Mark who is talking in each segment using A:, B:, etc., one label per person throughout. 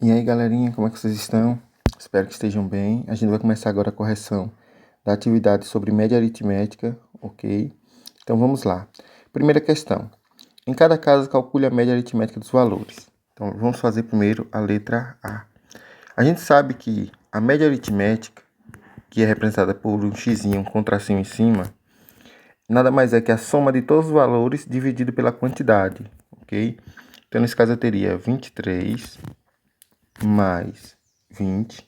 A: E aí, galerinha, como é que vocês estão? Espero que estejam bem. A gente vai começar agora a correção da atividade sobre média aritmética, ok? Então vamos lá. Primeira questão. Em cada caso, calcule a média aritmética dos valores. Então vamos fazer primeiro a letra A. A gente sabe que a média aritmética, que é representada por um xizinho com tracinho em cima, nada mais é que a soma de todos os valores dividido pela quantidade, ok? Então nesse caso eu teria 23 mais 20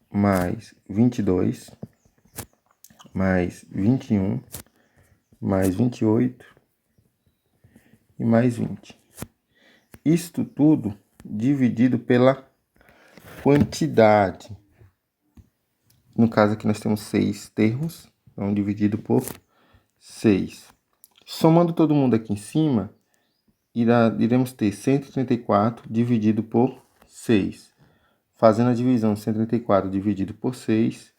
A: mais 22 mais 21 mais 28 e mais 20. Isto tudo dividido pela quantidade. No caso aqui nós temos 6 termos, então dividido por 6. Somando todo mundo aqui em cima, iremos ter 134 dividido por 6. Fazendo a divisão de 134 dividido por 6,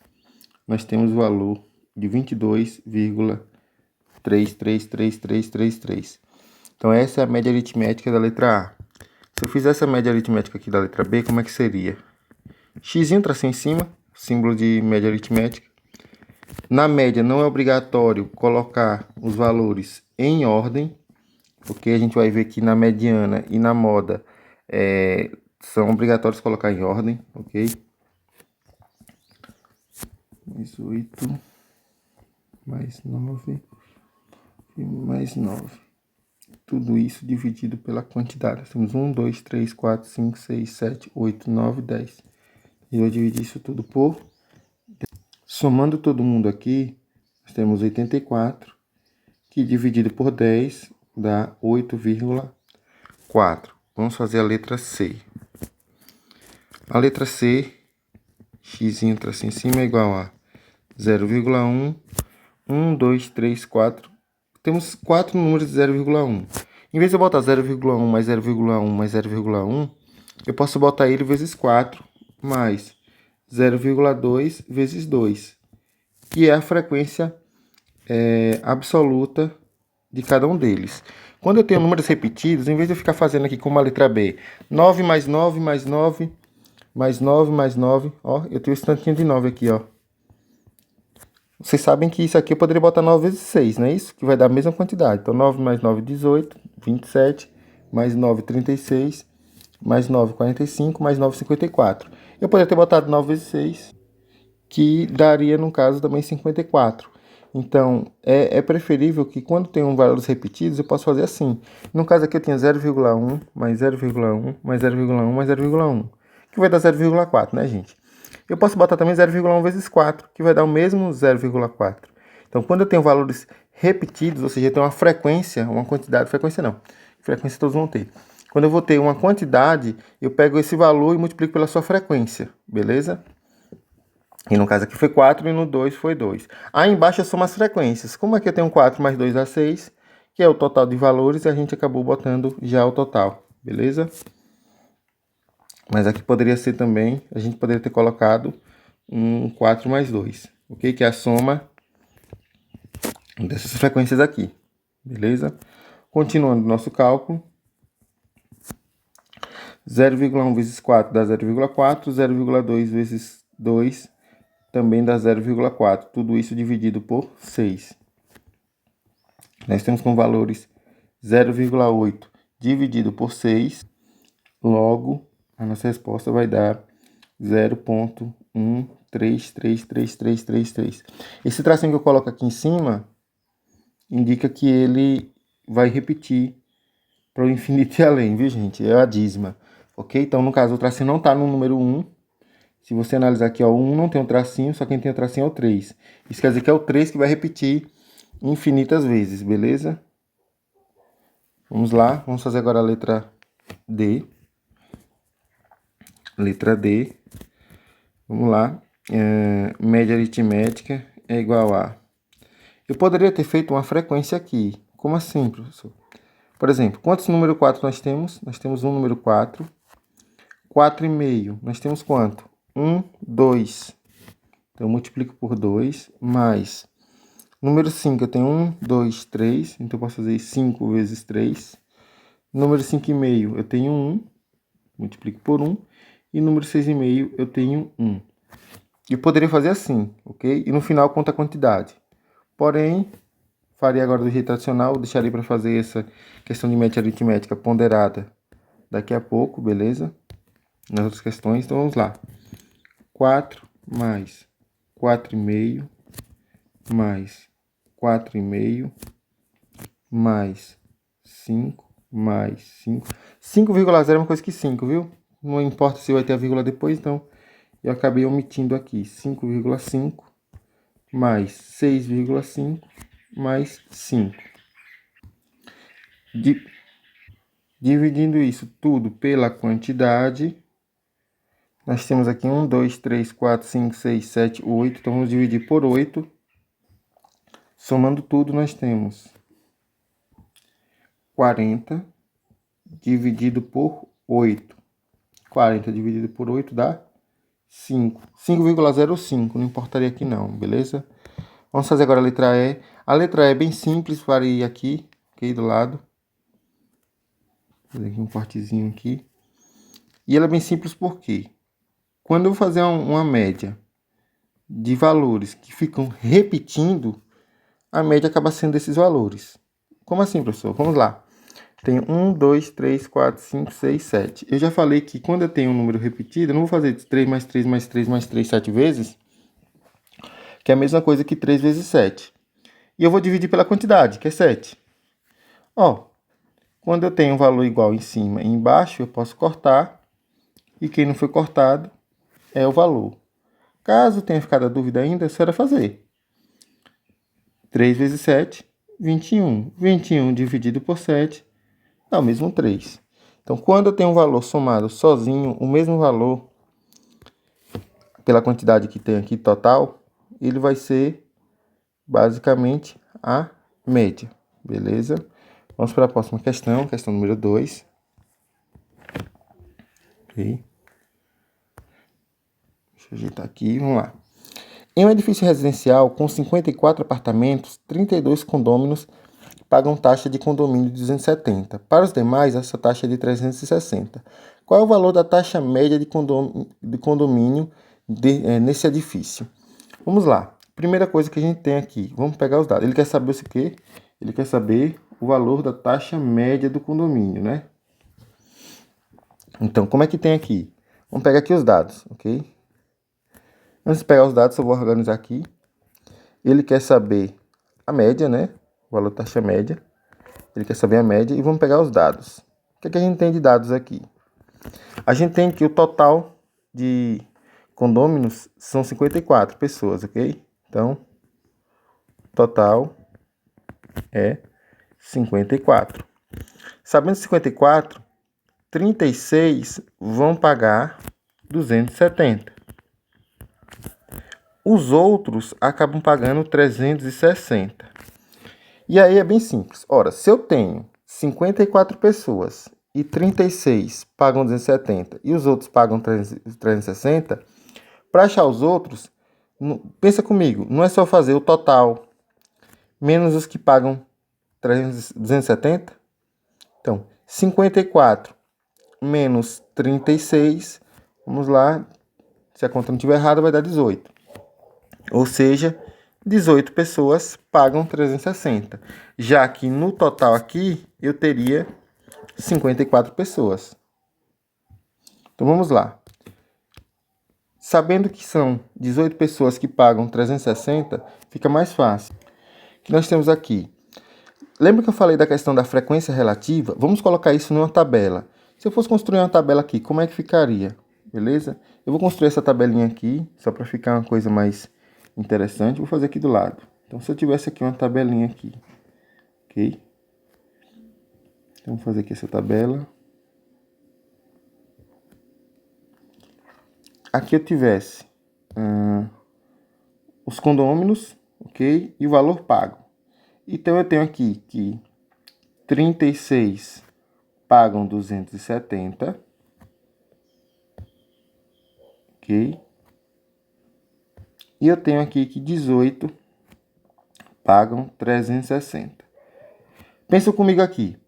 A: nós temos o valor de 22,33333. Então essa é a média aritmética da letra A. Se eu fizer essa média aritmética aqui da letra B, como é que seria? X tracinho em cima, símbolo de média aritmética. Na média não é obrigatório colocar os valores em ordem, porque a gente vai ver que na mediana e na moda são obrigatórios colocar em ordem, ok? Mais 8, mais 9 e mais 9. Tudo isso dividido pela quantidade. Nós temos 1, 2, 3, 4, 5, 6, 7, 8, 9, 10. E eu vou dividir isso tudo por... Somando todo mundo aqui, nós temos 84, que dividido por 10 dá 8,4. Vamos fazer a letra C. A letra C, x tracinho em cima é igual a 0,1, 1, 2, 3, 4. Temos 4 números de 0,1. Em vez de eu botar 0,1 mais 0,1 mais 0,1, eu posso botar ele vezes 4 mais 0,2 vezes 2, que é a frequência absoluta de cada um deles. Quando eu tenho números repetidos, em vez de eu ficar fazendo aqui como a letra B, 9 mais 9 mais 9 mais 9 mais 9, ó, eu tenho esse tantinho de 9 aqui, ó. Vocês sabem que isso aqui eu poderia botar 9 vezes 6, não é isso? Que vai dar a mesma quantidade. Então, 9 mais 9, 18, 27, mais 9, 36, mais 9, 45, mais 9, 54. Eu poderia ter botado 9 vezes 6, que daria, no caso, também 54. Então, é preferível que quando tem valores repetidos, eu possa fazer assim. No caso aqui eu tenho 0,1, mais 0,1, mais 0,1, mais 0,1, que vai dar 0,4, né, gente? Eu posso botar também 0,1 vezes 4, que vai dar o mesmo 0,4. Então, quando eu tenho valores repetidos, ou seja, eu tenho uma frequência, uma quantidade, frequência não, frequência todos vão ter. Quando eu vou ter uma quantidade, eu pego esse valor e multiplico pela sua frequência, beleza? E no caso aqui foi 4 e no 2 foi 2. Aí embaixo são as frequências. Como aqui eu tenho 4 mais 2 dá 6, que é o total de valores, e a gente acabou botando já o total, beleza? Mas aqui poderia ser também, a gente poderia ter colocado um 4 mais 2, ok? Que é a soma dessas frequências aqui, beleza? Continuando o nosso cálculo, 0,1 vezes 4 dá 0,4, 0,2 vezes 2 também dá 0,4, tudo isso dividido por 6. Nós temos com valores 0,8 dividido por 6, logo a nossa resposta vai dar 0,133333. Esse tracinho que eu coloco aqui em cima indica que ele vai repetir para o infinito e além, viu, gente? É a dízima, ok? Então, no caso, o tracinho não está no número 1. Se você analisar aqui, ó, o 1 não tem um tracinho, só quem tem o tracinho é o 3. Isso quer dizer que é o 3 que vai repetir infinitas vezes, beleza? Vamos lá, vamos fazer agora a letra D. Letra D. Vamos lá. Média aritmética é igual a... Eu poderia ter feito uma frequência aqui. Como assim, professor? Por exemplo, quantos número 4 nós temos? Nós temos um número 4. 4,5. Nós temos quanto? 1, 2. Então, eu multiplico por 2, mais... Número 5, eu tenho 1, 2, 3. Então, eu posso fazer 5 vezes 3. Número 5,5, eu tenho 1. multiplico por 1. E número 6,5 eu tenho 1. Eu poderia fazer assim, ok? E no final conta a quantidade. Porém, faria agora do jeito tradicional, deixaria para fazer essa questão de média aritmética ponderada daqui a pouco, beleza? Nas outras questões, então vamos lá. 4 mais 4,5 mais 4,5 mais 5 mais 5. 5,0 é uma coisa que 5, viu? Não importa se vai ter a vírgula depois, então eu acabei omitindo aqui. 5,5 mais 6,5 mais 5. Dividindo isso tudo pela quantidade, nós temos aqui 1, 2, 3, 4, 5, 6, 7, 8. Então vamos dividir por 8. Somando tudo, nós temos 40 dividido por 8. 40 dividido por 8 dá 5. 5,05, não importaria aqui não, beleza? Vamos fazer agora a letra E. A letra E é bem simples, farei aqui, ok, do lado. Vou fazer aqui um cortezinho aqui. E ela é bem simples porque quando eu vou fazer uma média de valores que ficam repetindo, a média acaba sendo desses valores. Como assim, professor? Vamos lá. Tem 1, 2, 3, 4, 5, 6, 7. Eu já falei que quando eu tenho um número repetido, eu não vou fazer 3 mais 3 mais 3 mais 3 7 vezes, que é a mesma coisa que 3 vezes 7. E eu vou dividir pela quantidade, que é 7. Ó, quando eu tenho um valor igual em cima e embaixo, eu posso cortar. E quem não foi cortado é o valor. Caso tenha ficado a dúvida ainda, é só fazer. 3 vezes 7, 21. 21 dividido por 7 dá o mesmo 3. Então, quando eu tenho um valor somado sozinho, o mesmo valor, pela quantidade que tem aqui total, ele vai ser basicamente a média, beleza? Vamos para a próxima questão, questão número 2. Ok. Deixa eu ajeitar aqui, vamos lá. Em um edifício residencial com 54 apartamentos, 32 condôminos pagam taxa de condomínio de 270. Para os demais, essa taxa é de 360. Qual é o valor da taxa média de condomínio nesse edifício? Vamos lá. Primeira coisa que a gente tem aqui, vamos pegar os dados. Ele quer saber o quê? Ele quer saber o valor da taxa média do condomínio, né? Então, como é que tem aqui? Vamos pegar aqui os dados, ok? Antes de pegar os dados, eu vou organizar aqui. Ele quer saber a média, né? O valor da taxa média. Ele quer saber a média e vamos pegar os dados. O que é que a gente tem de dados aqui? A gente tem que o total de condôminos são 54 pessoas, ok? Então, total é 54. Sabendo 54, 36 vão pagar 270. Os outros acabam pagando 360. E aí é bem simples. Ora, se eu tenho 54 pessoas e 36 pagam 270 e os outros pagam 360, para achar os outros, pensa comigo, não é só fazer o total menos os que pagam 270? Então, 54 menos 36, vamos lá, se a conta não estiver errada, vai dar 18. Ou seja, 18 pessoas pagam 360. Já que no total aqui, eu teria 54 pessoas. Então, vamos lá. Sabendo que são 18 pessoas que pagam 360, fica mais fácil. O que nós temos aqui? Lembra que eu falei da questão da frequência relativa? Vamos colocar isso numa tabela. Se eu fosse construir uma tabela aqui, como é que ficaria? Beleza? Eu vou construir essa tabelinha aqui, só para ficar uma coisa mais interessante. Vou fazer aqui do lado. Então, se eu tivesse aqui uma tabelinha aqui, ok? Então, vou fazer aqui essa tabela. Aqui eu tivesse os condôminos, ok? E o valor pago. Então, eu tenho aqui que 36 pagam 270, ok? E eu tenho aqui que 18 pagam 360. Pensa comigo aqui.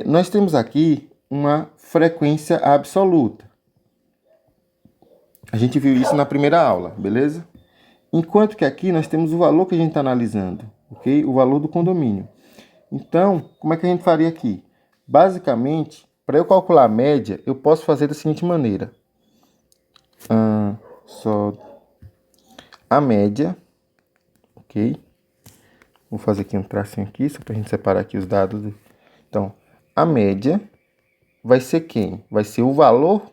A: Nós temos aqui uma frequência absoluta. A gente viu isso na primeira aula, beleza? Enquanto que aqui nós temos o valor que a gente está analisando, ok? O valor do condomínio. Então, como é que a gente faria aqui? Basicamente, para eu calcular a média, eu posso fazer da seguinte maneira. Só a média, ok? Vou fazer aqui um tracinho aqui, só para a gente separar aqui os dados. Então, a média vai ser quem? Vai ser o valor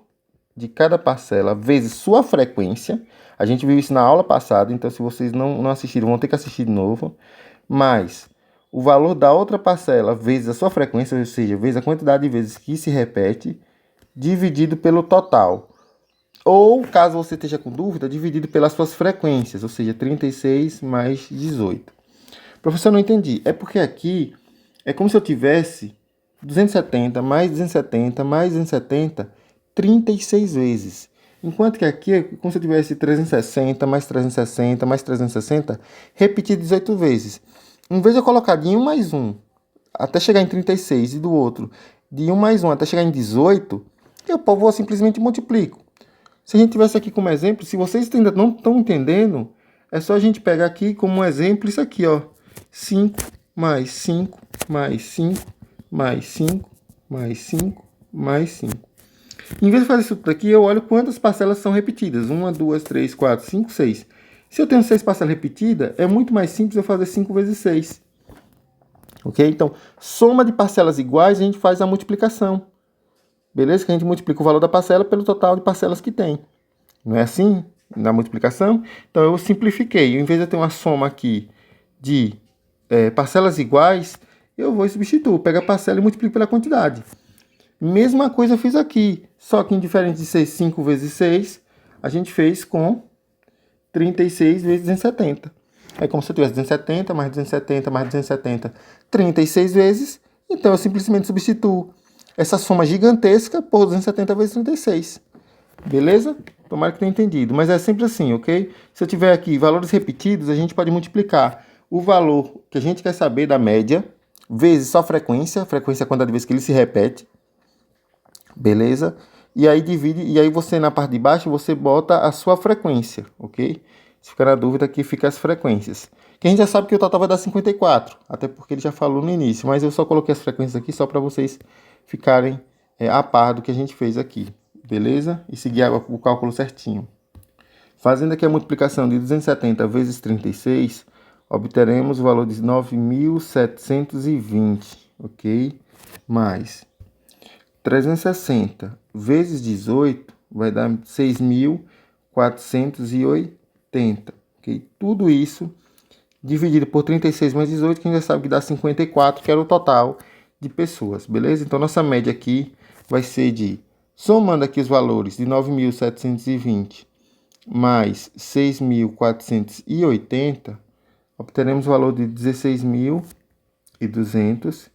A: de cada parcela vezes sua frequência. A gente viu isso na aula passada, então se vocês não assistiram, vão ter que assistir de novo. Mais o valor da outra parcela vezes a sua frequência, ou seja, vezes a quantidade de vezes que se repete, dividido pelo total. Ou, caso você esteja com dúvida, dividido pelas suas frequências, ou seja, 36 mais 18. Professor, não entendi. É porque aqui é como se eu tivesse 270 mais 270 mais 270, 36 vezes. Enquanto que aqui é como se eu tivesse 360 mais 360 mais 360, repetido 18 vezes. Em vez de eu colocar de 1 mais 1 até chegar em 36 e do outro de 1 mais 1 até chegar em 18, eu vou simplesmente multiplico. Se a gente tivesse aqui como exemplo, se vocês ainda não estão entendendo, é só a gente pegar aqui como um exemplo isso aqui, ó. 5 mais 5 mais 5 mais 5 mais 5 mais 5. Em vez de fazer isso tudo aqui, eu olho quantas parcelas são repetidas. 1, 2, 3, 4, 5, 6. Se eu tenho 6 parcelas repetidas, é muito mais simples eu fazer 5 vezes 6. Ok? Então, soma de parcelas iguais, a gente faz a multiplicação. Beleza? Que a gente multiplica o valor da parcela pelo total de parcelas que tem. Não é assim? Na multiplicação? Então, eu simplifiquei. Em vez de eu ter uma soma aqui de parcelas iguais, eu vou substituir. Pego a parcela e multiplico pela quantidade. Mesma coisa eu fiz aqui. Só que em diferente de ser 5 vezes 6, a gente fez com 36 vezes 270. É como se eu tivesse 270 mais 270 mais 270, 36 vezes. Então, eu simplesmente substituo essa soma gigantesca por 270 vezes 36. Beleza? Tomara que tenha entendido. Mas é sempre assim, ok? Se eu tiver aqui valores repetidos, a gente pode multiplicar o valor que a gente quer saber da média vezes só frequência. Frequência é a quantidade de vezes que ele se repete. Beleza? E aí divide, e aí você na parte de baixo você bota a sua frequência, ok? Se ficar na dúvida, aqui fica as frequências. Que a gente já sabe que o total vai dar 54, até porque ele já falou no início, mas eu só coloquei as frequências aqui só para vocês ficarem a par do que a gente fez aqui, beleza? E seguir o cálculo certinho. Fazendo aqui a multiplicação de 270 vezes 36, obteremos o valor de 9.720, ok? Mais 360 vezes 18 vai dar 6.480, ok? Tudo isso dividido por 36 mais 18, que a gente já sabe que dá 54, que era o total de pessoas, beleza? Então, nossa média aqui vai ser de, somando aqui os valores de 9.720 mais 6.480, obteremos o valor de 16.200.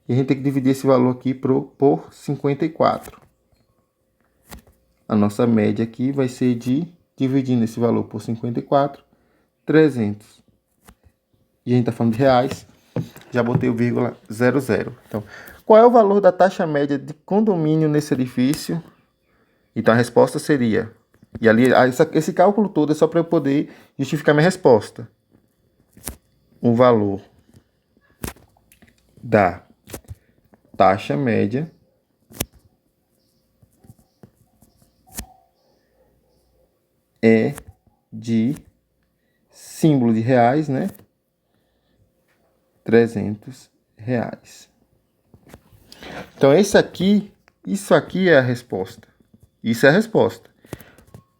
A: E a gente tem que dividir esse valor aqui por 54. A nossa média aqui vai ser de, dividindo esse valor por 54, 300. E a gente está falando de reais, já botei o vírgula 00. Então, qual é o valor da taxa média de condomínio nesse edifício? Então, a resposta seria... E ali, esse cálculo todo é só para eu poder justificar minha resposta. O valor da taxa média é de símbolo de reais, né? 300 reais. Então, isso aqui é a resposta. Isso é a resposta.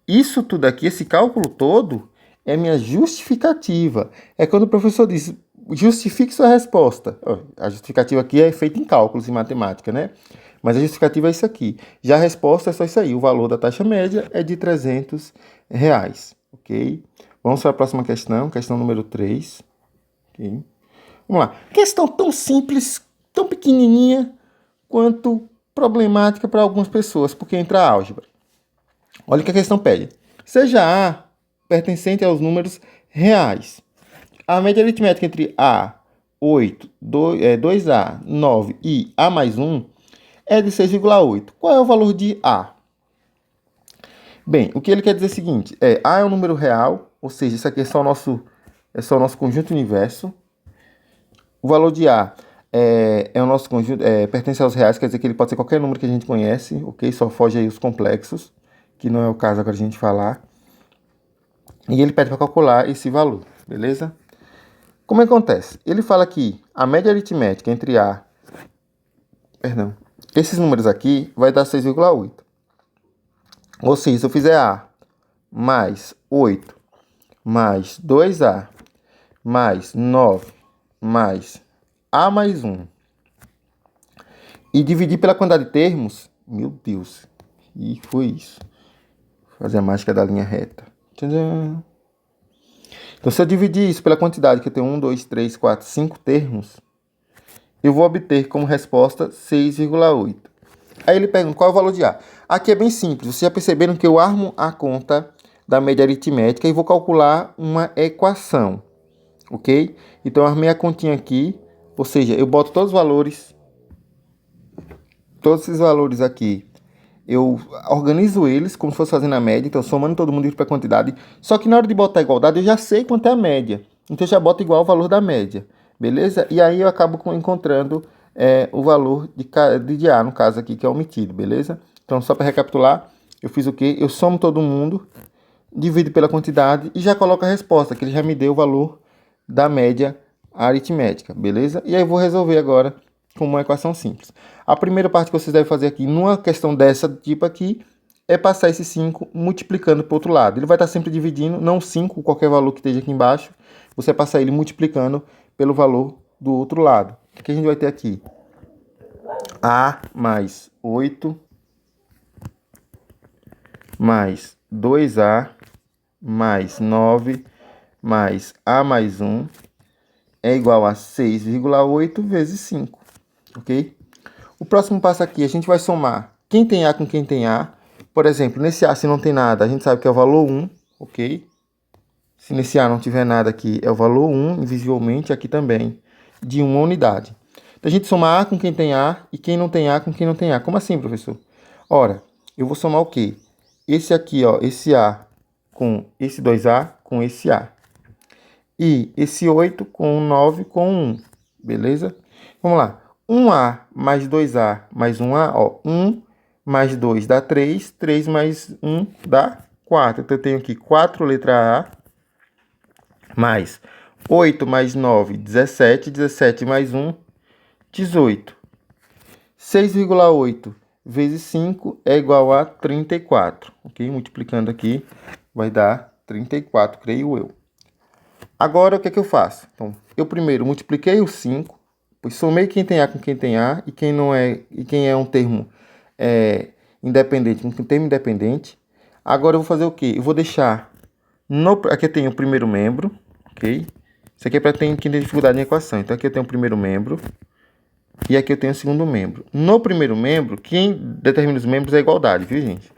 A: Isso tudo aqui, esse cálculo todo, é minha justificativa. É quando o professor diz, justifique sua resposta. A justificativa aqui é feita em cálculos e matemática, né? Mas a justificativa é isso aqui. Já a resposta é só isso aí. O valor da taxa média é de 300 reais, ok? Vamos para a próxima questão, questão número 3. Okay? Vamos lá. Questão tão simples, tão pequenininha, quanto problemática para algumas pessoas, porque entra a álgebra. Olha o que a questão pede. Seja A pertencente aos números reais. A média aritmética entre A, 8, 2A, 9 e A mais 1 é de 6,8. Qual é o valor de A? Bem, o que ele quer dizer é o seguinte, A é um número real, ou seja, isso aqui é só o nosso conjunto universo. O valor de A é o nosso conjunto, pertence aos reais, quer dizer que ele pode ser qualquer número que a gente conhece, ok? Só foge aí os complexos, que não é o caso agora a gente falar. E ele pede para calcular esse valor, beleza? Como acontece? Ele fala que a média aritmética entre esses números aqui vai dar 6,8. Ou seja, se eu fizer A mais 8 mais 2A mais 9 mais A mais 1 e dividir pela quantidade de termos, meu Deus, e foi isso. Vou fazer a mágica da linha reta. Tcharam. Então, se eu dividir isso pela quantidade, que eu tenho 1, 2, 3, 4, 5 termos, eu vou obter como resposta 6,8. Aí ele pergunta qual é o valor de A. Aqui é bem simples. Vocês já perceberam que eu armo a conta da média aritmética e vou calcular uma equação, ok? Então, eu armei a continha aqui, ou seja, eu boto todos esses valores aqui, eu organizo eles como se fosse fazendo a média, então somando todo mundo para a quantidade. Só que na hora de botar a igualdade, eu já sei quanto é a média. Então, eu já boto igual ao valor da média, beleza? E aí eu acabo encontrando o valor de A, no caso aqui, que é omitido, beleza? Então, só para recapitular, eu fiz o quê? Eu somo todo mundo, divido pela quantidade e já coloco a resposta, que ele já me deu o valor da média aritmética, beleza? E aí eu vou resolver agora com uma equação simples. A primeira parte que vocês devem fazer aqui, numa questão dessa tipo aqui, é passar esse 5 multiplicando para o outro lado. Ele vai estar sempre dividindo, não 5, qualquer valor que esteja aqui embaixo, você passar ele multiplicando pelo valor do outro lado. O que a gente vai ter aqui? A mais 8 mais 2A mais 9 mais A mais 1 é igual a 6,8 vezes 5, ok? O próximo passo aqui, a gente vai somar quem tem A com quem tem A. Por exemplo, nesse A, se não tem nada, a gente sabe que é o valor 1, ok? Se nesse A não tiver nada aqui, é o valor 1, invisivelmente, aqui também, de uma unidade. Então, a gente soma A com quem tem A e quem não tem A com quem não tem A. Como assim, professor? Ora, eu vou somar o quê? Esse aqui, ó, esse A com esse 2A com esse A. E esse 8 com 9 com 1, beleza? Vamos lá. 1A mais 2A mais 1A, ó, 1 mais 2 dá 3, 3 mais 1 dá 4. Então, eu tenho aqui 4 letra A, mais 8 mais 9, 17, 17 mais 1, 18. 6,8 vezes 5 é igual a 34, ok? Multiplicando aqui, vai dar 34, creio eu. Agora, o que é que eu faço? Então, eu primeiro multipliquei o 5, pois somei quem tem A com quem tem A, e quem não é, e quem é um termo independente com um termo independente. Agora, eu vou fazer o quê? Eu vou deixar, aqui eu tenho o primeiro membro, ok? Isso aqui é para quem tem dificuldade em equação. Então, aqui eu tenho o primeiro membro, e aqui eu tenho o segundo membro. No primeiro membro, quem determina os membros é a igualdade, viu, gente?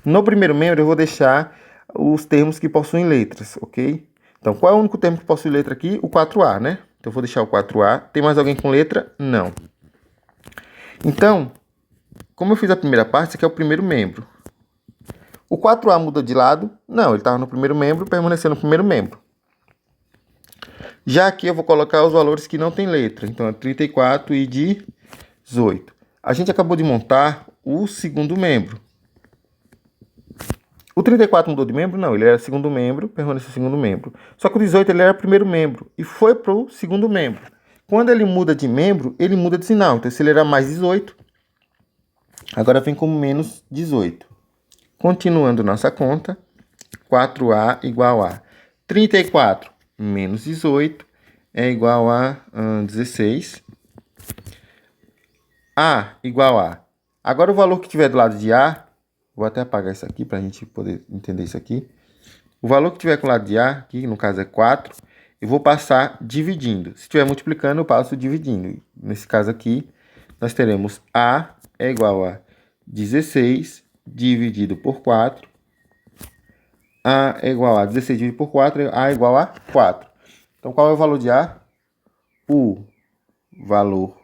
A: No primeiro membro, eu vou deixar os termos que possuem letras, ok? Então, qual é o único termo que possui letra aqui? O 4A, né? Então, eu vou deixar o 4A. Tem mais alguém com letra? Não. Então, como eu fiz a primeira parte, esse aqui é o primeiro membro. O 4A muda de lado? Não, ele estava no primeiro membro, permaneceu no primeiro membro. Já aqui eu vou colocar os valores que não tem letra. Então, é 34 e 18. A gente acabou de montar o segundo membro. O 34 mudou de membro? Não, ele era segundo membro, permaneceu segundo membro. Só que o 18 ele era primeiro membro e foi para o segundo membro. Quando ele muda de membro, ele muda de sinal. Então, se ele era mais 18, agora vem como menos 18. Continuando nossa conta, 4A igual a 34 menos 18 é igual a 16. A igual a... Agora, o valor que tiver do lado de A, vou até apagar isso aqui para a gente poder entender isso aqui. O valor que tiver com o lado de A, aqui no caso é 4, eu vou passar dividindo. Se estiver multiplicando, eu passo dividindo. Nesse caso aqui, nós teremos A é igual a 16 dividido por 4. A é igual a 16 dividido por 4, A é igual a 4. Então, qual é o valor de A? O valor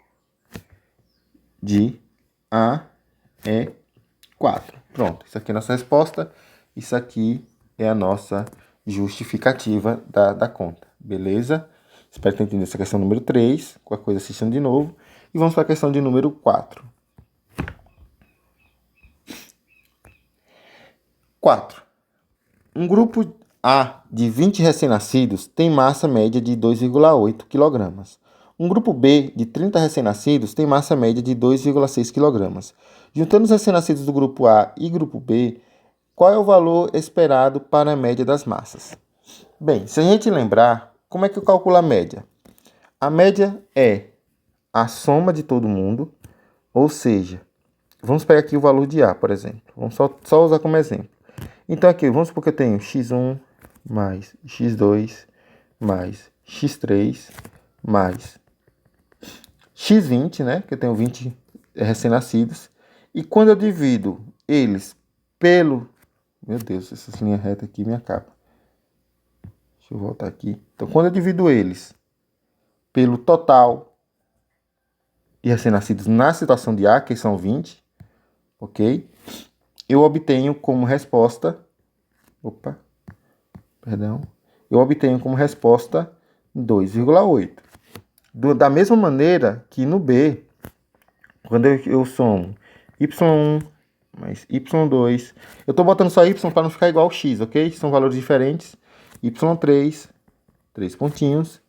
A: de A é 4. Pronto, isso aqui é a nossa resposta. Isso aqui é a nossa justificativa da conta. Beleza? Espero ter entendido essa questão número 3. Qualquer coisa assistindo de novo. E vamos para a questão de número 4. 4. Um grupo A de 20 recém-nascidos tem massa média de 2,8 kg. Um grupo B de 30 recém-nascidos tem massa média de 2,6 kg. Juntando os recém-nascidos do grupo A e grupo B, qual é o valor esperado para a média das massas? Bem, se a gente lembrar, como é que eu calculo a média? A média é a soma de todo mundo, ou seja, vamos pegar aqui o valor de A, por exemplo. Vamos só usar como exemplo. Então aqui, vamos supor que eu tenho x1 mais x2 mais x3 mais x20, né? Que eu tenho 20 recém-nascidos. E quando eu divido eles pelo... Meu Deus, essas linhas retas aqui me acabam. Deixa eu voltar aqui. Então, quando eu divido eles pelo total de recém-nascidos na situação de A, que são 20, ok? Eu obtenho como resposta... Eu obtenho como resposta 2,8. Da mesma maneira que no B, quando eu somo y1 mais y2, eu estou botando só y para não ficar igual ao x, ok? São valores diferentes. y3, 3 pontinhos.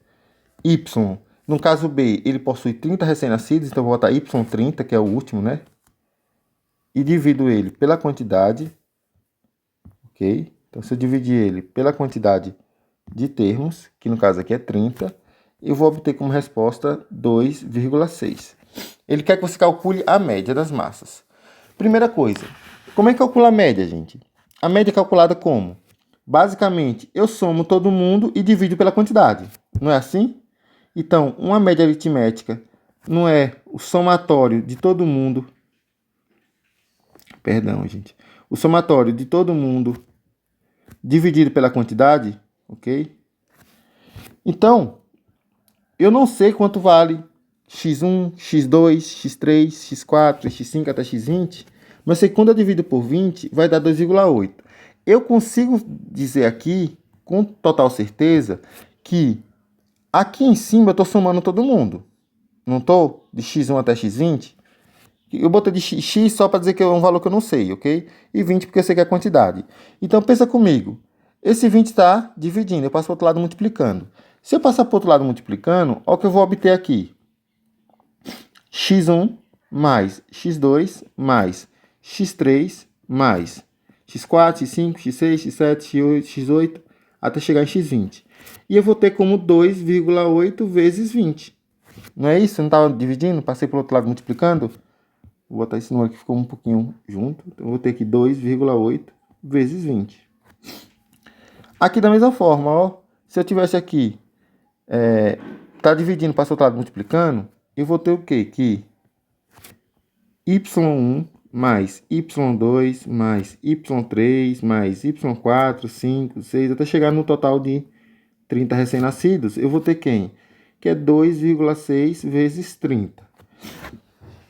A: Y, no caso B, ele possui 30 recém-nascidos, então eu vou botar y30, que é o último, né? E divido ele pela quantidade, ok? Então, se eu dividir ele pela quantidade de termos, que no caso aqui é 30, eu vou obter como resposta 2,6. Ele quer que você calcule a média das massas. Primeira coisa, como é que calcula a média, gente? A média é calculada como? Basicamente, eu somo todo mundo e divido pela quantidade. Não é assim? Então, uma média aritmética não é o somatório de todo mundo. Perdão, gente. O somatório de todo mundo dividido pela quantidade, ok? Então, eu não sei quanto vale x1, x2, x3, x4, x5 até x20, mas sei que quando eu divido por 20, vai dar 2,8. Eu consigo dizer aqui, com total certeza, que aqui em cima eu estou somando todo mundo. Não estou? De x1 até x20. Eu botei de x só para dizer que é um valor que eu não sei, ok? E 20 porque eu sei que é a quantidade. Então, pensa comigo. Esse 20 está dividindo, eu passo para o outro lado multiplicando. Se eu passar para o outro lado multiplicando, olha o que eu vou obter aqui. x1 mais x2 mais x3 mais x4, x5, x6, x7, x8, x8, até chegar em x20. E eu vou ter como 2,8 vezes 20. Não é isso? Eu não estava dividindo? Passei para o outro lado multiplicando? Vou botar esse número aqui, ficou um pouquinho junto. Então, eu vou ter aqui 2,8 vezes 20. Aqui da mesma forma, ó. Se eu tivesse aqui, tá dividindo, passa o outro lado multiplicando, eu vou ter o quê? Que y1 mais y2 mais y3 mais y4, 5, 6, até chegar no total de 30 recém-nascidos, eu vou ter quem? Que é 2,6 vezes 30.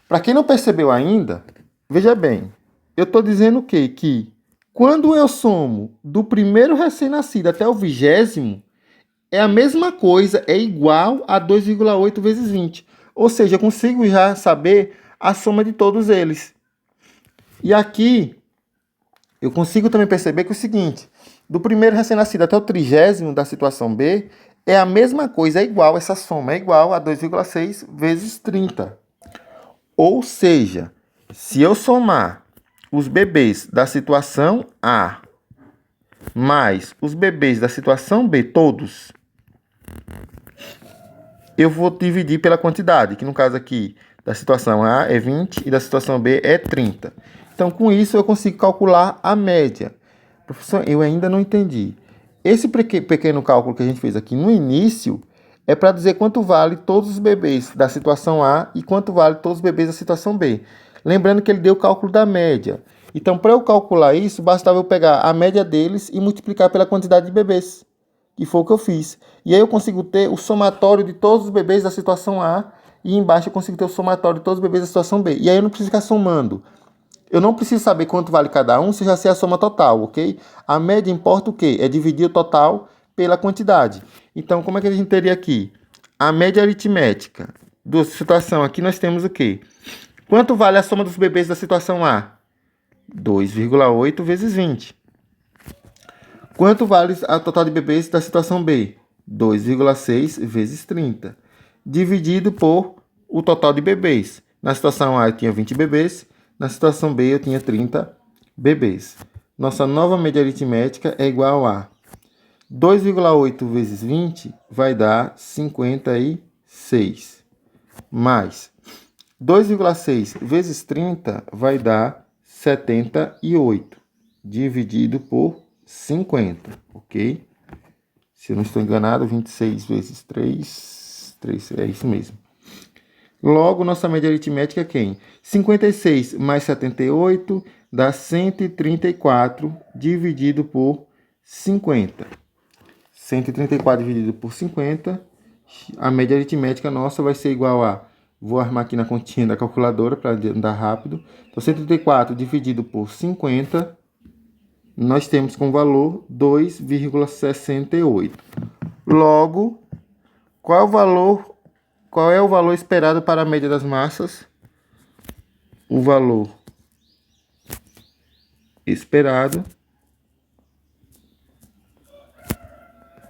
A: Para quem não percebeu ainda, veja bem, eu estou dizendo o quê? Que quando eu somo do primeiro recém-nascido até o 20º, é a mesma coisa, é igual a 2,8 vezes 20. Ou seja, eu consigo já saber a soma de todos eles. E aqui, eu consigo também perceber que é o seguinte, do primeiro recém-nascido até o 30º da situação B, é a mesma coisa, é igual, essa soma é igual a 2,6 vezes 30. Ou seja, se eu somar os bebês da situação A mais os bebês da situação B, todos, eu vou dividir pela quantidade, que no caso aqui da situação A é 20 e da situação B é 30. Então, com isso, eu consigo calcular a média. Professor, eu ainda não entendi. Esse pequeno cálculo que a gente fez aqui no início é para dizer quanto vale todos os bebês da situação A e quanto vale todos os bebês da situação B. Lembrando que ele deu o cálculo da média. Então, para eu calcular isso, bastava eu pegar a média deles e multiplicar pela quantidade de bebês, que foi o que eu fiz. E aí eu consigo ter o somatório de todos os bebês da situação A E embaixo eu consigo ter o somatório de todos os bebês da situação B. E aí eu não preciso ficar somando. Eu não preciso saber quanto vale cada um se eu já sei a soma total, ok? A média importa o quê? É dividir o total pela quantidade. Então, como é que a gente teria aqui? A média aritmética da situação aqui nós temos o quê? Quanto vale a soma dos bebês da situação A? 2,8 vezes 20. Quanto vale a total de bebês da situação B? 2,6 vezes 30. Dividido por o total de bebês. Na situação A eu tinha 20 bebês. Na situação B eu tinha 30 bebês. Nossa nova média aritmética é igual a 2,8 vezes 20 vai dar 56. Mais 2,6 vezes 30 vai dar 78. Dividido por 50, ok? Se eu não estou enganado, 26 vezes 3 é isso mesmo. Logo, nossa média aritmética é quem? 56 mais 78 dá 134 dividido por 50. 134 dividido por 50, a média aritmética nossa vai ser igual a... Vou armar aqui na continha da calculadora para andar rápido. Então, 134 dividido por 50, nós temos como valor 2,68. Logo, qual é o valor esperado para a média das massas? O valor esperado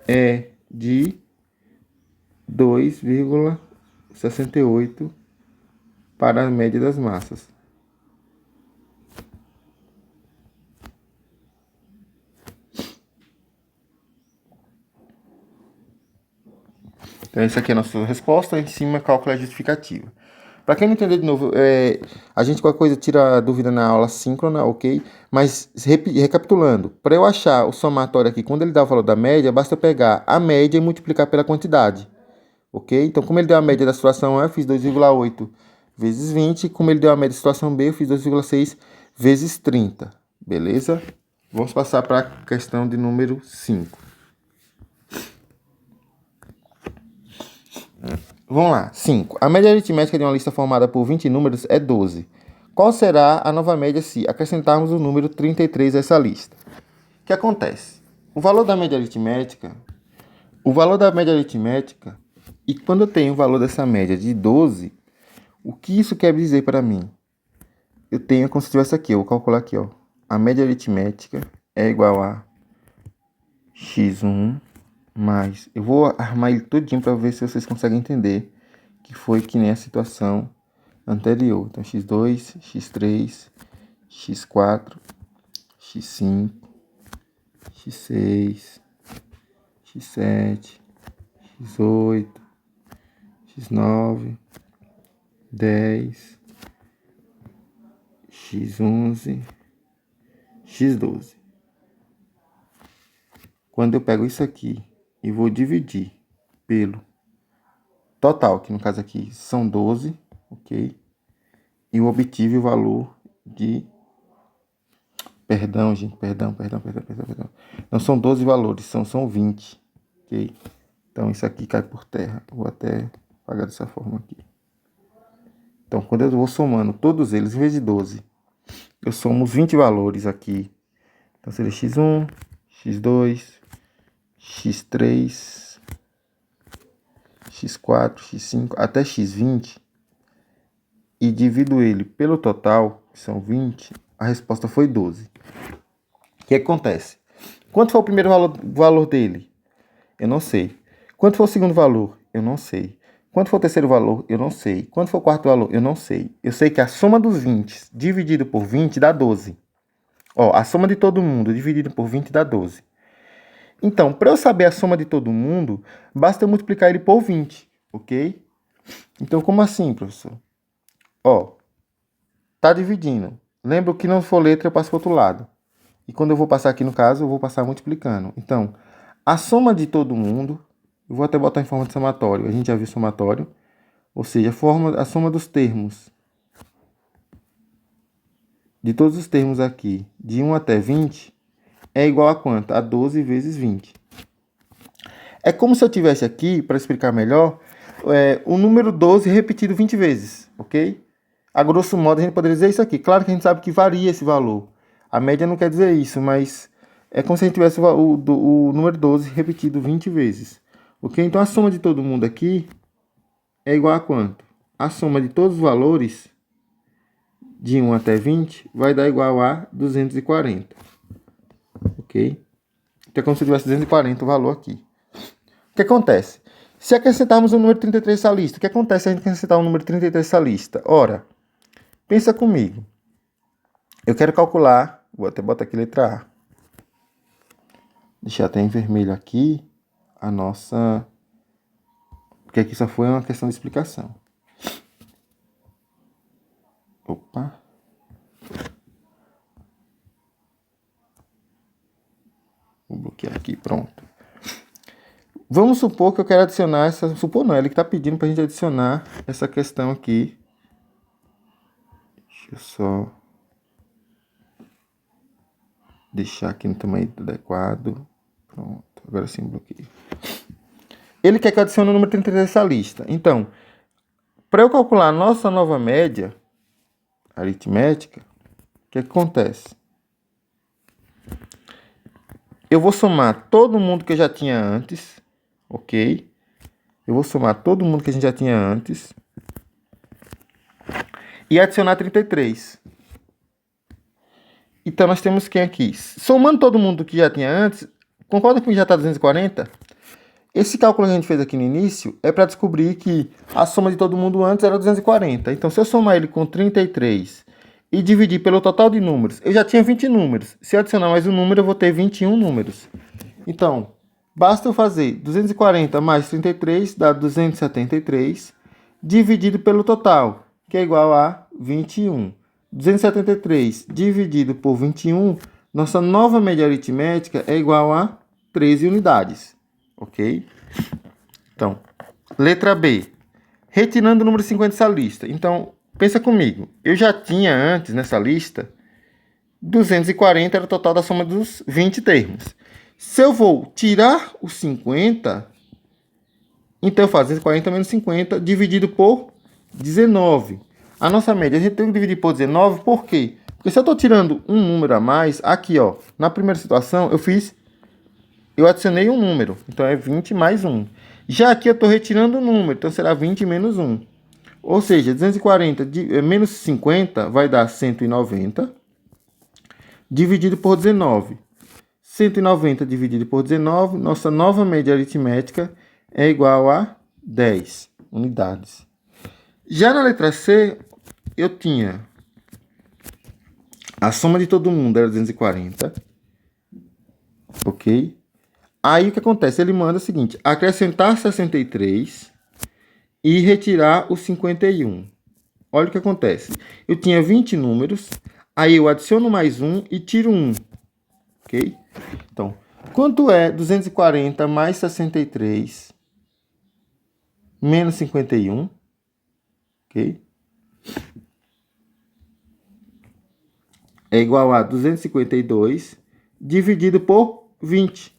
A: é de 2,68 para a média das massas. Então, essa aqui é a nossa resposta. Em cima, cálculo a justificativa. Para quem não entender de novo, a gente qualquer coisa tira a dúvida na aula síncrona, ok? Mas, recapitulando, para eu achar o somatório aqui, quando ele dá o valor da média, basta pegar a média e multiplicar pela quantidade, ok? Então, como ele deu a média da situação A, eu fiz 2,8 vezes 20. Como ele deu a média da situação B, eu fiz 2,6 vezes 30, beleza? Vamos passar para a questão de número 5. Vamos lá, 5. A média aritmética de uma lista formada por 20 números é 12. Qual será a nova média se acrescentarmos o número 33 a essa lista? O que acontece? O valor da média aritmética, e quando eu tenho o valor dessa média de 12, o que isso quer dizer para mim? Eu tenho como se tivesse aqui, eu vou calcular aqui, ó. A média aritmética é igual a x1 mais... Eu vou armar ele todinho para ver se vocês conseguem entender que foi que nem a situação anterior. Então, x2, x3, x4, x5, x6, x7, x8, x9, 10, x11, x12. Quando eu pego isso aqui e vou dividir pelo total, que no caso aqui são 12, ok? E eu obtive o valor de... Perdão, gente, perdão. Não são 12 valores, são 20, ok? Então, isso aqui cai por terra. Vou até pagar dessa forma aqui. Então, quando eu vou somando todos eles, em vez de 12, eu somo os 20 valores aqui. Então, seria x1, x2, x3, x4, x5, até x20. E divido ele pelo total, que são 20, a resposta foi 12. O que acontece? Quanto foi o primeiro valor dele? Eu não sei. Quanto foi o segundo valor? Eu não sei. Quanto foi o terceiro valor? Eu não sei. Quanto foi o quarto valor? Eu não sei. Eu sei que a soma dos 20 dividido por 20 dá 12. Ó, a soma de todo mundo dividido por 20 dá 12. Então, para eu saber a soma de todo mundo, basta eu multiplicar ele por 20, ok? Então, como assim, professor? Ó, tá dividindo. Lembra que não for letra, eu passo para o outro lado. E quando eu vou passar aqui no caso, eu vou passar multiplicando. Então, a soma de todo mundo, eu vou até botar em forma de somatório. A gente já viu somatório. Ou seja, a soma dos termos. De todos os termos aqui, de 1 até 20, é igual a quanto? A 12 vezes 20. É como se eu tivesse aqui, para explicar melhor, o número 12 repetido 20 vezes, ok? A grosso modo, a gente poderia dizer isso aqui. Claro que a gente sabe que varia esse valor. A média não quer dizer isso, mas é como se a gente tivesse o número 12 repetido 20 vezes. Ok? Então, a soma de todo mundo aqui é igual a quanto? A soma de todos os valores, de 1 até 20, vai dar igual a 240. Ok? Então, é como se tivesse 240 o valor aqui. O que acontece? Se acrescentarmos o número 33 nessa lista, o que acontece se a gente acrescentar o número 33 nessa lista? Ora, pensa comigo. Eu quero calcular, vou até botar aqui letra A. Deixar até em vermelho aqui a nossa... Porque aqui só foi uma questão de explicação. Opa. Vou bloquear aqui, pronto. Vamos supor que eu quero adicionar essa... Supor não, ele que está pedindo para a gente adicionar essa questão aqui. Deixa eu só... deixar aqui no tamanho adequado. Pronto, agora sim bloqueio. Ele quer que eu adicione o número 33 nessa lista. Então, para eu calcular a nossa nova média aritmética, o que acontece? Eu vou somar todo mundo que eu já tinha antes, ok? Eu vou somar todo mundo que a gente já tinha antes e adicionar 33. Então, nós temos quem aqui? Somando todo mundo que já tinha antes, concorda que já está 240? Esse cálculo que a gente fez aqui no início é para descobrir que a soma de todo mundo antes era 240. Então, se eu somar ele com 33 e dividir pelo total de números, eu já tinha 20 números. Se eu adicionar mais um número, eu vou ter 21 números. Então, basta eu fazer 240 mais 33, dá 273, dividido pelo total, que é igual a 21. 273 dividido por 21, nossa nova média aritmética é igual a 13 unidades. Ok? Então, letra B. Retirando o número 50 dessa lista. Então, pensa comigo. Eu já tinha antes, nessa lista, 240 era o total da soma dos 20 termos. Se eu vou tirar os 50, então eu faço 240 menos 50 dividido por 19. A nossa média, a gente tem que dividir por 19, por quê? Porque se eu estou tirando um número a mais, aqui, ó, na primeira situação, eu adicionei um número, então é 20 mais 1. Já aqui eu estou retirando um número, então será 20 menos 1. Ou seja, 240 menos 50 vai dar 190, dividido por 19. 190 dividido por 19, nossa nova média aritmética é igual a 10 unidades. Já na letra C, eu tinha a soma de todo mundo era 240, ok? Aí o que acontece? Ele manda o seguinte, acrescentar 63 e retirar o 51. Olha o que acontece. Eu tinha 20 números, aí eu adiciono mais um e tiro um. Ok? Então, quanto é 240 mais 63 menos 51? Ok? É igual a 252 dividido por 20.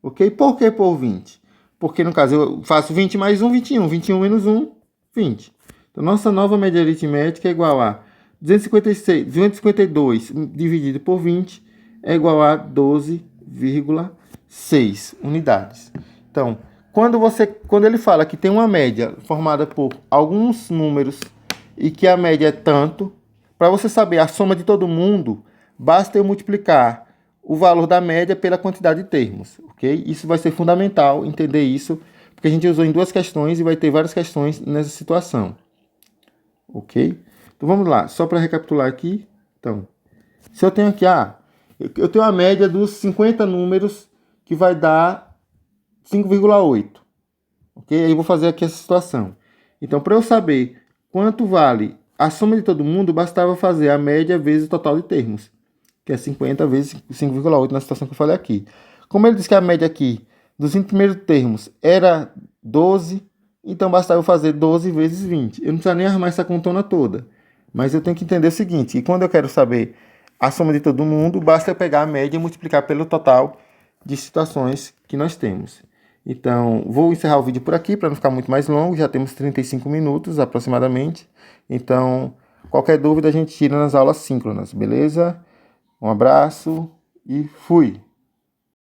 A: Ok? Por que por 20? Porque, no caso, eu faço 20 mais 1, 21. 21 menos 1, 20. Então, nossa nova média aritmética é igual a 252 dividido por 20 é igual a 12,6 unidades. Então, quando ele fala que tem uma média formada por alguns números e que a média é tanto, para você saber a soma de todo mundo, basta eu multiplicar o valor da média pela quantidade de termos, ok? Isso vai ser fundamental entender isso, porque a gente usou em duas questões e vai ter várias questões nessa situação, ok? Então vamos lá, só para recapitular aqui. Então, se eu tenho aqui, eu tenho a média dos 50 números que vai dar 5,8, ok? Aí eu vou fazer aqui essa situação. Então, para eu saber quanto vale a soma de todo mundo, bastava fazer a média vezes o total de termos, que é 50 vezes 5,8 na situação que eu falei aqui. Como ele disse que a média aqui dos 20 primeiros termos era 12, então bastava eu fazer 12 vezes 20. Eu não preciso nem arrumar essa contona toda. Mas eu tenho que entender o seguinte, que quando eu quero saber a soma de todo mundo, basta eu pegar a média e multiplicar pelo total de situações que nós temos. Então, vou encerrar o vídeo por aqui para não ficar muito mais longo. Já temos 35 minutos aproximadamente. Então, qualquer dúvida a gente tira nas aulas síncronas, beleza? Um abraço e fui!